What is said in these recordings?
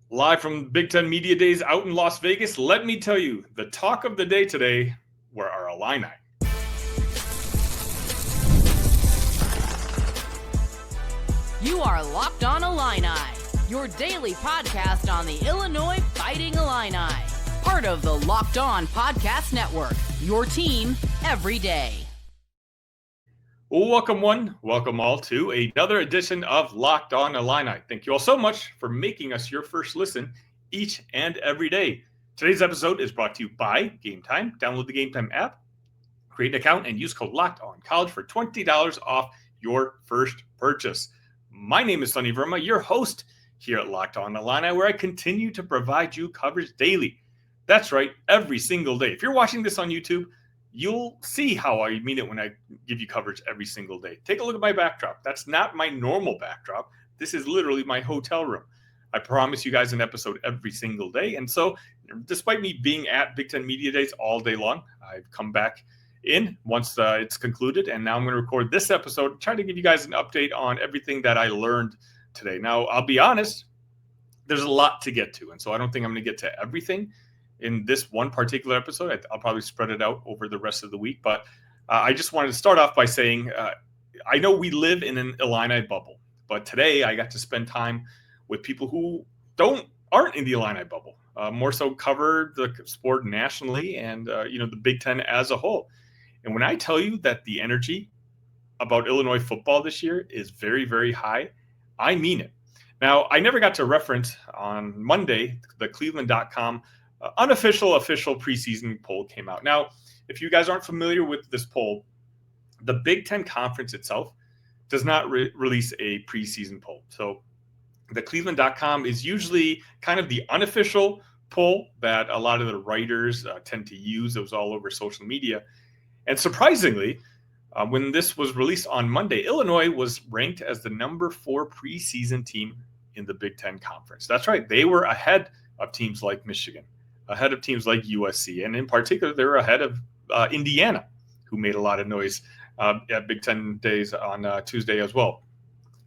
Live from Big Ten Media Days out in Las Vegas, let me tell you, the talk of the day today were our Illini. You are Locked On Illini, your daily podcast on the Illinois Fighting Illini. Part of the Locked On Podcast Network, your team every day. Welcome one, welcome all to another edition of Locked On Illini. Thank you all so much for making us your first listen each and every day. Today's episode is brought to you by Game Time. Download the Game Time app, create an account, and use code LOCKEDONCollege for $20 off your first purchase. My name is Sonny Verma, your host here at Locked On Illini, where I continue to provide you coverage daily. That's right, every single day. If you're watching this on YouTube, you'll see how I mean it when I give you coverage every single day. Take a look at my backdrop. That's not my normal backdrop. This is literally my hotel room. I promise you guys an episode every single day. And so despite me being at Big Ten Media Days all day long, I've come back in once it's concluded. And now I'm going to record this episode, try to give you guys an update on everything that I learned today. Now, I'll be honest, there's a lot to get to. And so I don't think I'm going to get to everything in this one particular episode. I'll probably spread it out over the rest of the week. But I just wanted to start off by saying, I know we live in an Illini bubble, but today I got to spend time with people who aren't in the Illini bubble, more so cover the sport nationally and, the Big Ten as a whole. And when I tell you that the energy about Illinois football this year is very, very high, I mean it. Now, I never got to reference on Monday, the Cleveland.com official preseason poll came out. Now, if you guys aren't familiar with this poll, the Big Ten Conference itself does not release a preseason poll. So the Cleveland.com is usually kind of the unofficial poll that a lot of the writers tend to use. It was all over social media. And surprisingly, when this was released on Monday, Illinois was ranked as the number 4 preseason team in the Big Ten Conference. That's right. They were ahead of teams like Michigan, ahead of teams like USC, and in particular, they were ahead of Indiana, who made a lot of noise at Big Ten Days on Tuesday as well.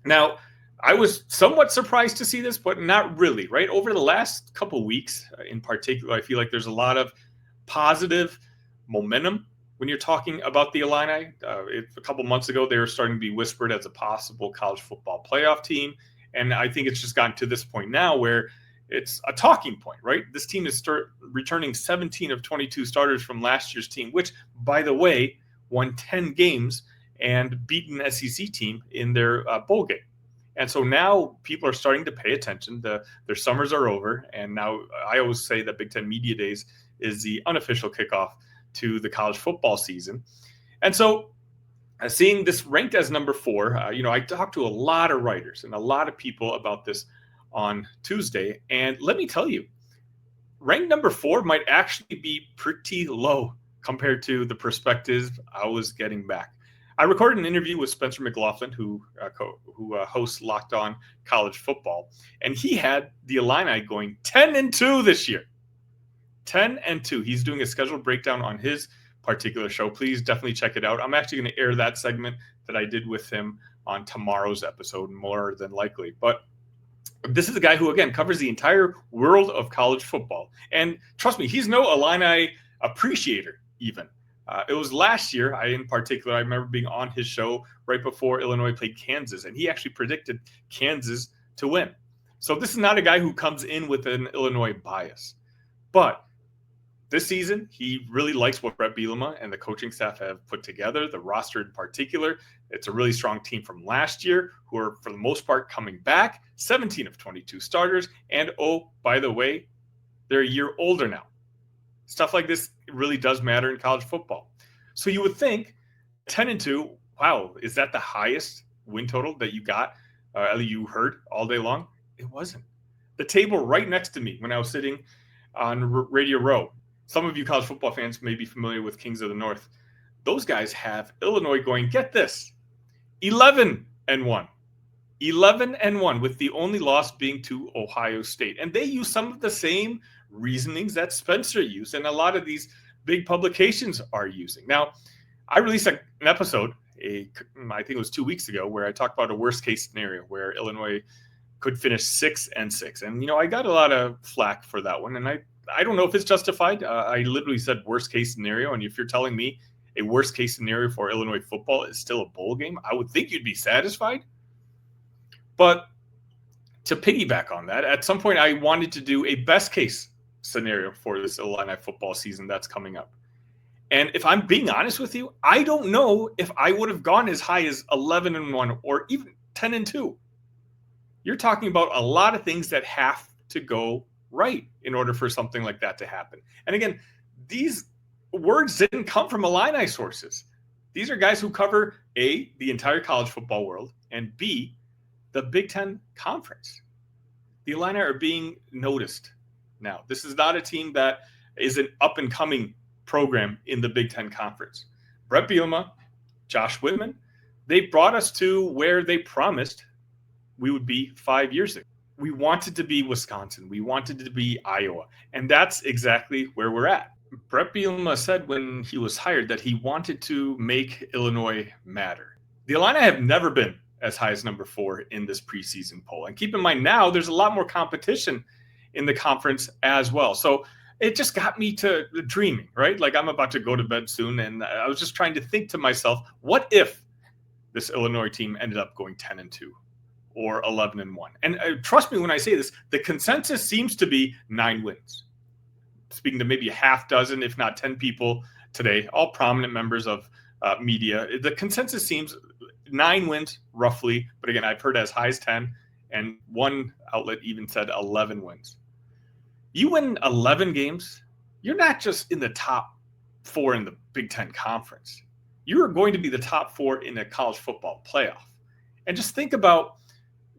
Now, I was somewhat surprised to see this, but not really, right? Over the last couple weeks, in particular, I feel like there's a lot of positive momentum when you're talking about the Illini. A couple months ago, they were starting to be whispered as a possible college football playoff team, and I think it's just gotten to this point now where it's a talking point, right? This team is returning 17 of 22 starters from last year's team, which, by the way, won 10 games and beat an SEC team in their bowl game. And so now people are starting to pay attention. Their summers are over. And now I always say that Big Ten Media Days is the unofficial kickoff to the college football season. And so seeing this ranked as number 4, I talked to a lot of writers and a lot of people about this on Tuesday. And let me tell you, ranked number 4 might actually be pretty low compared to the perspective I was getting back. I recorded an interview with Spencer McLaughlin, who hosts Locked On College Football, and he had the Illini going 10-2 this year. 10-2. He's doing a scheduled breakdown on his particular show. Please definitely check it out. I'm actually going to air that segment that I did with him on tomorrow's episode, more than likely. But this is a guy who, again, covers the entire world of college football. And trust me, he's no Illini appreciator even. It was last year, I remember being on his show right before Illinois played Kansas, and he actually predicted Kansas to win. So this is not a guy who comes in with an Illinois bias. But this season, he really likes what Bret Bielema and the coaching staff have put together, the roster in particular. It's a really strong team from last year who are, for the most part, coming back. 17 of 22 starters. And, oh, by the way, they're a year older now. Stuff like this really does matter in college football. So you would think 10-2, wow, is that the highest win total that you got, you heard all day long? It wasn't. The table right next to me when I was sitting on Radio Row, some of you college football fans may be familiar with Kings of the North. Those guys have Illinois going, get this, 11-1. 11-1, with the only loss being to Ohio State. And they use some of the same reasonings that Spencer used and a lot of these big publications are using. Now, I released an episode, I think it was 2 weeks ago, where I talked about a worst case scenario where Illinois could finish 6-6. And, I got a lot of flack for that one. And I don't know if it's justified. I literally said worst case scenario. And if you're telling me a worst case scenario for Illinois football is still a bowl game, I would think you'd be satisfied. But to piggyback on that, at some point I wanted to do a best case scenario for this Illini football season that's coming up. And if I'm being honest with you, I don't know if I would have gone as high as 11-1 or even 10-2. You're talking about a lot of things that have to go right in order for something like that to happen. And again, these words didn't come from Illini sources. These are guys who cover A, the entire college football world, and B, the Big Ten Conference. The Illini are being noticed now. This is not a team that is an up-and-coming program in the Big Ten Conference. Bret Bielema, Josh Whitman, they brought us to where they promised we would be 5 years ago. We wanted to be Wisconsin. We wanted to be Iowa. And that's exactly where we're at. Bret Bielema said when he was hired that he wanted to make Illinois matter. The Illini have never been as high as number 4 in this preseason poll. And keep in mind now, there's a lot more competition in the conference as well. So it just got me to dreaming, right? Like I'm about to go to bed soon. And I was just trying to think to myself, what if this Illinois team ended up going 10-2 or 11-1? And trust me when I say this, the consensus seems to be 9 wins. Speaking to maybe a half dozen, if not 10 people today, all prominent members of media, the consensus seems 9 wins roughly. But again, I've heard as high as 10, and one outlet even said 11 wins. You win 11 games, you're not just in the top 4 in the Big Ten Conference. You are going to be the top 4 in a college football playoff. And just think about,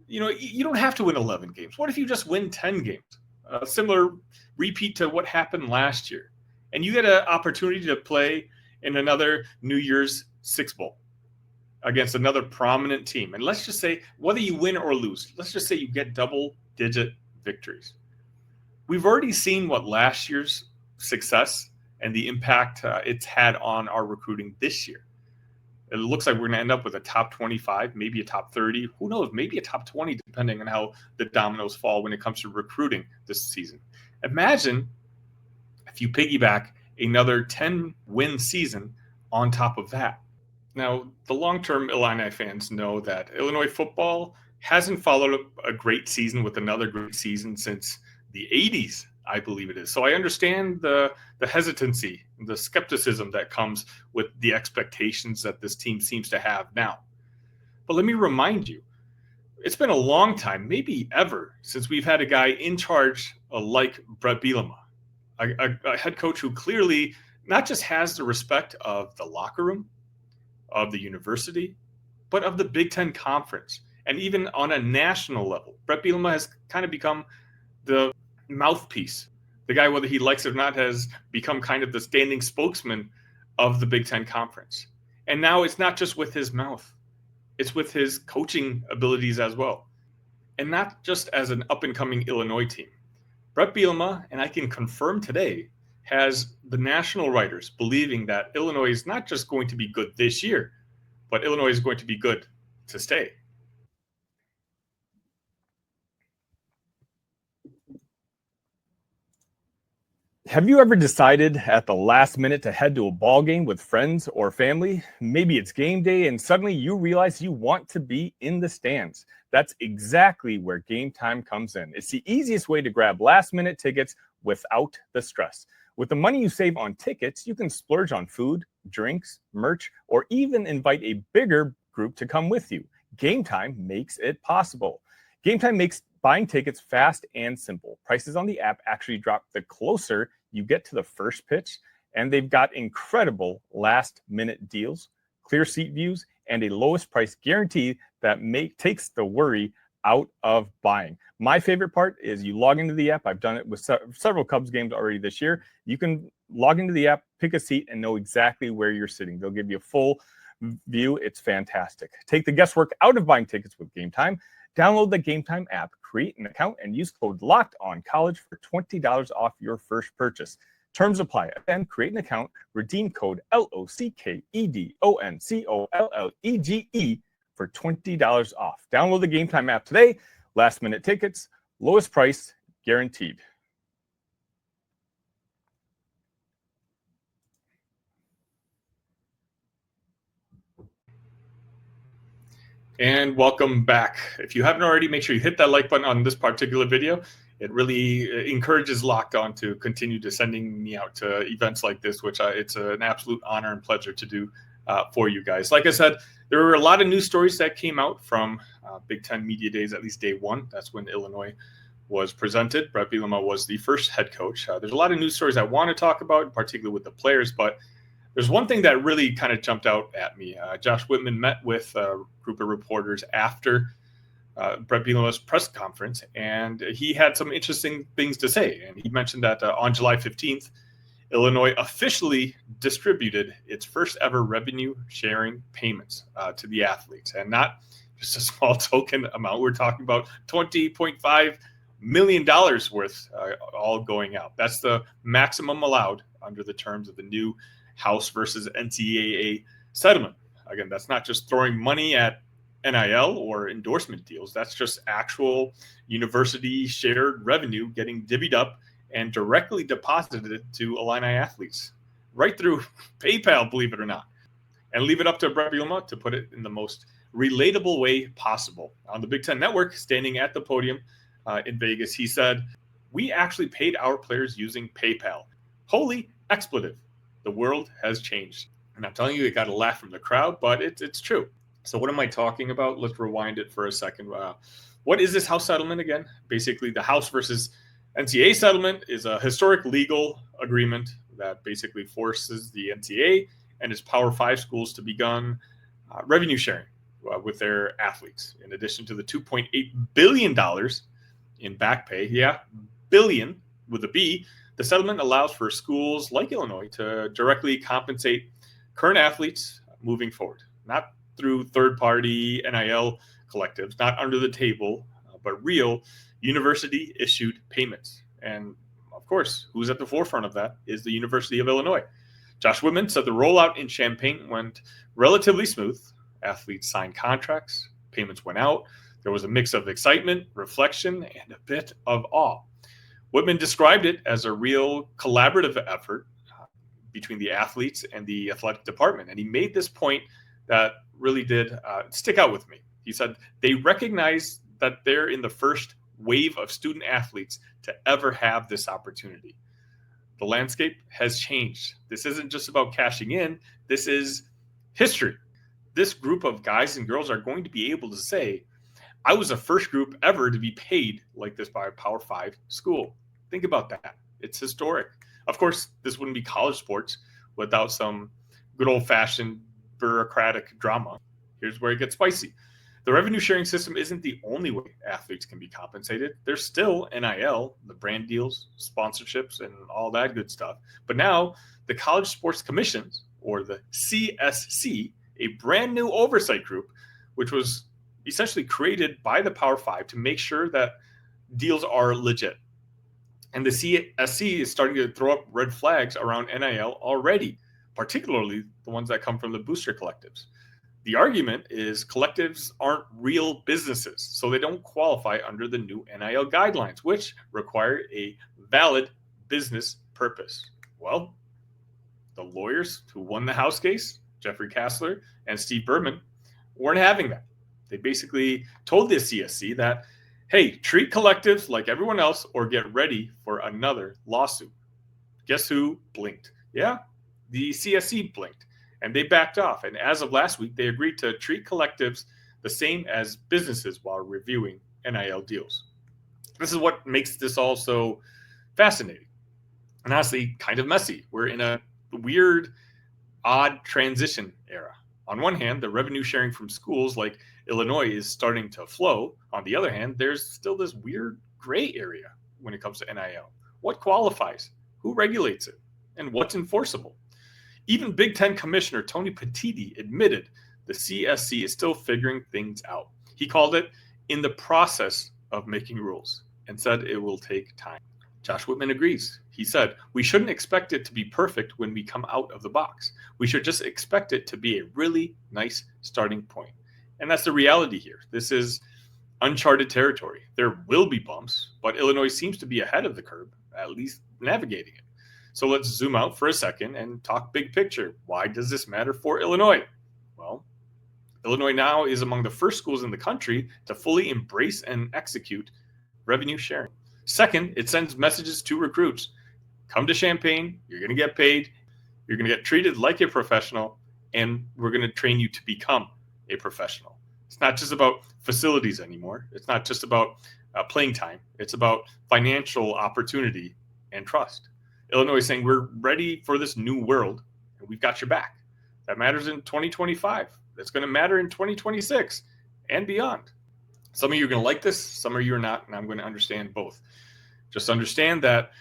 you don't have to win 11 games. What if you just win 10 games? A similar repeat to what happened last year. And you get an opportunity to play in another New Year's Six Bowl against another prominent team. And let's just say, whether you win or lose, let's just say you get double-digit victories. We've already seen what last year's success and the impact it's had on our recruiting this year. It looks like we're going to end up with a top 25, maybe a top 30. Who knows? Maybe a top 20, depending on how the dominoes fall when it comes to recruiting this season. Imagine if you piggyback another 10-win season on top of that. Now, the long-term Illini fans know that Illinois football hasn't followed a great season with another great season since the 80s, I believe it is. So I understand the hesitancy, the skepticism that comes with the expectations that this team seems to have now. But let me remind you, it's been a long time, maybe ever, since we've had a guy in charge like Bret Bielema, a head coach who clearly not just has the respect of the locker room, of the university, but of the Big Ten Conference. And even on a national level, Bret Bielema has kind of become the mouthpiece. The guy, whether he likes it or not, has become kind of the standing spokesman of the Big Ten Conference. And now it's not just with his mouth. It's with his coaching abilities as well. And not just as an up-and-coming Illinois team. Bret Bielema, and I can confirm today, has the national writers believing that Illinois is not just going to be good this year, but Illinois is going to be good to stay. Have you ever decided at the last minute to head to a ball game with friends or family? Maybe it's game day and suddenly you realize you want to be in the stands. That's exactly where Game Time comes in. It's the easiest way to grab last minute tickets without the stress. With the money you save on tickets, you can splurge on food, drinks, merch, or even invite a bigger group to come with you. Game Time makes it possible. Game Time makes buying tickets fast and simple. Prices on the app actually drop the closer you get to the first pitch, and they've got incredible last-minute deals, clear seat views, and a lowest price guarantee that takes the worry out of buying. My favorite part is you log into the app. I've done it with several Cubs games already this year. You can log into the app, pick a seat, and know exactly where you're sitting. They'll give you a full view. It's fantastic. Take the guesswork out of buying tickets with Game Time. Download the Game Time app, create an account, and use code LOCKEDONCollege for $20 off your first purchase. Terms apply. Then create an account, redeem code LOCKEDONCOLLEGE for $20 off. Download the Game Time app today Last minute tickets, lowest price guaranteed. And welcome back. If you haven't already, make sure you hit that like button on this particular video. It really encourages Locked On to continue to sending me out to events like this, which it's an absolute honor and pleasure to do for you guys. Like I said, there were a lot of news stories that came out from Big Ten Media Days, at least day one. That's when Illinois was presented. Bret Bielema was the first head coach. There's a lot of news stories I want to talk about, particularly with the players, but there's one thing that really kind of jumped out at me. Josh Whitman met with a group of reporters after Bret Bielema's press conference, and he had some interesting things to say. And he mentioned that on July 15th, Illinois officially distributed its first ever revenue sharing payments to the athletes, and not just a small token amount. We're talking about $20.5 million worth all going out. That's the maximum allowed under the terms of the new House versus NCAA settlement. Again, that's not just throwing money at NIL or endorsement deals. That's just actual university shared revenue getting divvied up and directly deposited to Illini athletes right through PayPal, believe it or not. And leave it up to Bret Bielema to put it in the most relatable way possible. On the Big Ten Network, standing at the podium in Vegas, he said, "We actually paid our players using PayPal. Holy expletive. The world has changed." And I'm telling you, it got a laugh from the crowd, but it's true. So what am I talking about? Let's rewind it for a second. What is this House settlement again? Basically, the House versus NCAA settlement is a historic legal agreement that basically forces the NCAA and its Power 5 schools to begin revenue sharing with their athletes. In addition to the $2.8 billion in back pay, billion with a B, the settlement allows for schools like Illinois to directly compensate current athletes moving forward, not through third-party NIL collectives, not under the table, but real university-issued payments. And, of course, who's at the forefront of that is the University of Illinois. Josh Whitman said the rollout in Champaign went relatively smooth. Athletes signed contracts, payments went out. There was a mix of excitement, reflection, and a bit of awe. Whitman described it as a real collaborative effort between the athletes and the athletic department. And he made this point that really did stick out with me. He said they recognize that they're in the first wave of student athletes to ever have this opportunity. The landscape has changed. This isn't just about cashing in. This is history. This group of guys and girls are going to be able to say, I was the first group ever to be paid like this by a Power 5 school. Think about that. It's historic. Of course, this wouldn't be college sports without some good old-fashioned bureaucratic drama. Here's where it gets spicy. The revenue sharing system isn't the only way athletes can be compensated. There's still NIL, the brand deals, sponsorships, and all that good stuff. But now the College Sports Commissions, or the CSC, a brand new oversight group, which was essentially created by the Power 5 to make sure that deals are legit. And the CSC is starting to throw up red flags around NIL already, particularly the ones that come from the booster collectives. The argument is collectives aren't real businesses, so they don't qualify under the new NIL guidelines, which require a valid business purpose. Well, the lawyers who won the House case, Jeffrey Kassler and Steve Berman, weren't having that. They basically told the CSC that, hey, treat collectives like everyone else or get ready for another lawsuit. Guess who blinked? Yeah, the CSC blinked, and they backed off. And as of last week, they agreed to treat collectives the same as businesses while reviewing NIL deals. This is what makes this all so fascinating and honestly kind of messy. We're in a weird, odd transition era. On one hand, the revenue sharing from schools like Illinois is starting to flow. On the other hand, there's still this weird gray area when it comes to NIL. What qualifies? Who regulates it? And what's enforceable? Even Big Ten Commissioner Tony Petitti admitted the CSC is still figuring things out. He called it in the process of making rules and said it will take time. Josh Whitman agrees. He said, we shouldn't expect it to be perfect when we come out of the box. We should just expect it to be a really nice starting point. And that's the reality here. This is uncharted territory. There will be bumps, but Illinois seems to be ahead of the curve, at least navigating it. So let's zoom out for a second and talk big picture. Why does this matter for Illinois? Well, Illinois now is among the first schools in the country to fully embrace and execute revenue sharing. Second, it sends messages to recruits. Come to Champaign, you're going to get paid, you're going to get treated like a professional, and we're going to train you to become a professional. It's not just about facilities anymore. It's not just about playing time. It's about financial opportunity and trust. Illinois is saying we're ready for this new world, and we've got your back. That matters in 2025. That's going to matter in 2026 and beyond. Some of you are going to like this, some of you are not, and I'm going to understand both. Just understand that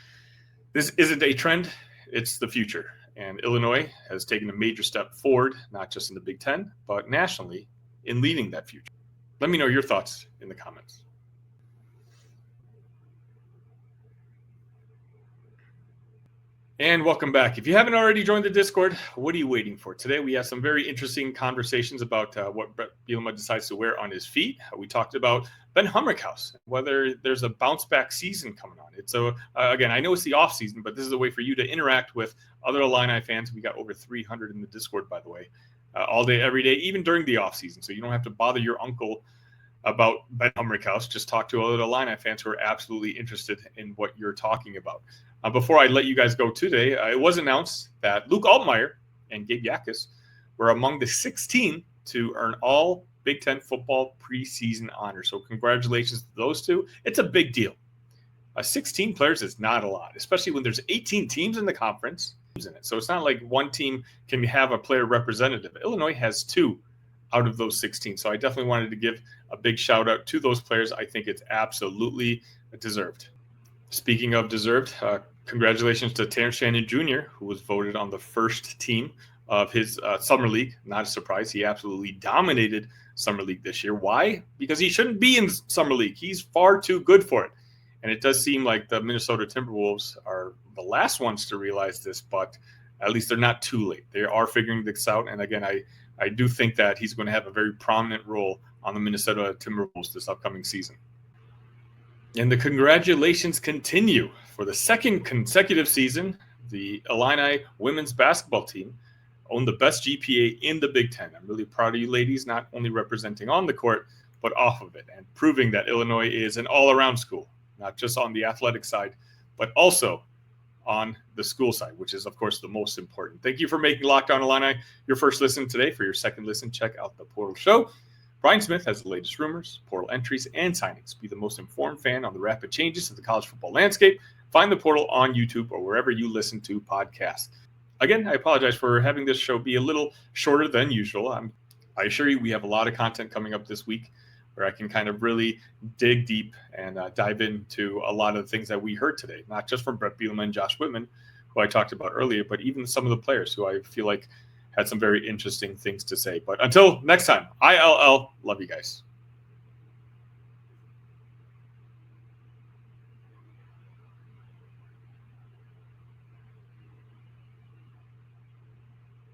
this isn't a trend, it's the future. And Illinois has taken a major step forward, not just in the Big Ten, but nationally in leading that future. Let me know your thoughts in the comments. And welcome back. If you haven't already joined the Discord, what are you waiting for? Today, we have some very interesting conversations about what Bret Bielema decides to wear on his feet. We talked about Ben Humrickhouse, whether there's a bounce back season coming on. It's again, I know it's the off season, but this is a way for you to interact with other Illini fans. We got over 300 in the Discord, by the way, all day, every day, even during the off season. So you don't have to bother your uncle about Ben Humrickhouse. Just talk to other Illini fans who are absolutely interested in what you're talking about. Before I let you guys go today, it was announced that Luke Altmaier and Gabe Yakis were among the 16 to earn all Big Ten football preseason honors. So congratulations to those two. It's a big deal. 16 players is not a lot, especially when there's 18 teams in the conference. So it's not like one team can have a player representative. Illinois has 2 out of those 16. So I definitely wanted to give a big shout out to those players. I think it's absolutely deserved. Speaking of deserved, congratulations to Terrence Shannon Jr., who was voted on the first team of his Summer League. Not a surprise. He absolutely dominated Summer League this year. Why? Because he shouldn't be in Summer League. He's far too good for it. And it does seem like the Minnesota Timberwolves are the last ones to realize this, but at least they're not too late. They are figuring this out. And again, I do think that he's going to have a very prominent role on the Minnesota Timberwolves this upcoming season. And the congratulations continue. For the second consecutive season, the Illini women's basketball team owned the best GPA in the Big Ten. I'm really proud of you ladies, not only representing on the court, but off of it, and proving that Illinois is an all-around school, not just on the athletic side, but also on the school side, which is, of course, the most important. Thank you for making Locked On Illini your first listen today. For your second listen, check out the Portal Show. Brian Smith has the latest rumors, portal entries, and signings. Be the most informed fan on the rapid changes to the college football landscape. Find the Portal on YouTube or wherever you listen to podcasts. Again, I apologize for having this show be a little shorter than usual. I assure you we have a lot of content coming up this week where I can kind of really dig deep and dive into a lot of the things that we heard today, not just from Bret Bielema and Josh Whitman, who I talked about earlier, but even some of the players who I feel like had some very interesting things to say. But until next time, ILL, love you guys.